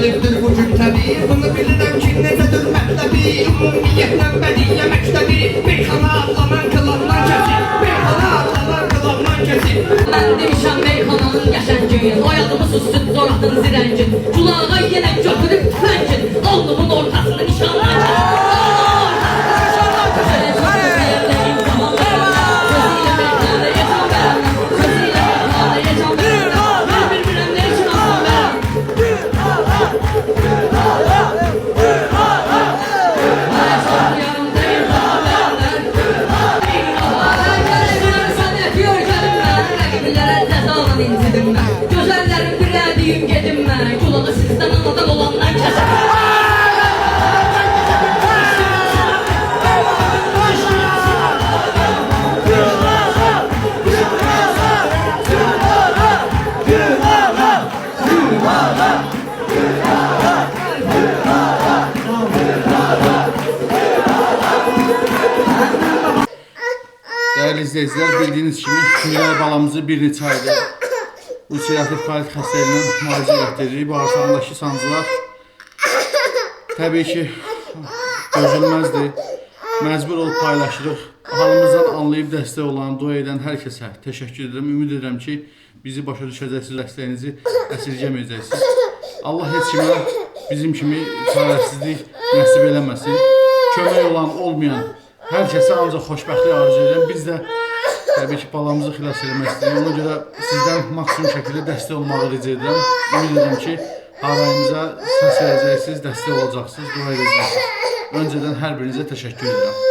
gəlibdir bu gün təbii. Bunu bilirəm ki, necədir mətləbi. Ümumiyyətlə bədiyyə məktəbi. Bir xana adlanan qılavdan kəsir. Bir xana adlanan qılavdan kəsir. Mən demişəm meyxananın yaşəngin. Oyadımı sussun zoratın zirəngin. Culağa yenə götürüb tüfəngin. Alnımın ortasını nişanlan kəsir. Gözəllərim bilədiyim gedim mən. Kulağı sizdən anadan olandan kəsəm. Değerli izleyiciler, bildiğiniz kimi Gülay balamızı bir neçə aydır ulserativ kolit xəstəliyinə müalicə etdiririk. Bağırsağındakı sancılar təbii ki dözülməzdir. Məcbur olub paylaşırıq. Halımızdan anlayıb dəstək olan, dua edən hər kəsə təşəkkür edirəm. Ümid edirəm ki bizi başa düşəcəksiniz, dəstəyinizi əsirgəməyəcəksiniz. Allah heç kimə bizim kimi çarəsizlik nəsib eləməsin. Kömək olan, olmayan hər kəsə ancaq xoşbəxtlik arzu edirəm. Biz də təbii ki balamızı xilas eləmək istəyirik. Ona görə sizdən maksimum şəkildə dəstək olmağı rica edirəm. Ümid edirəm ki harayımıza səs verəcəksiniz, dəstək olacaqsınız, dua edəcəksiniz. Öncədən hər birinizə təşəkkür edirəm.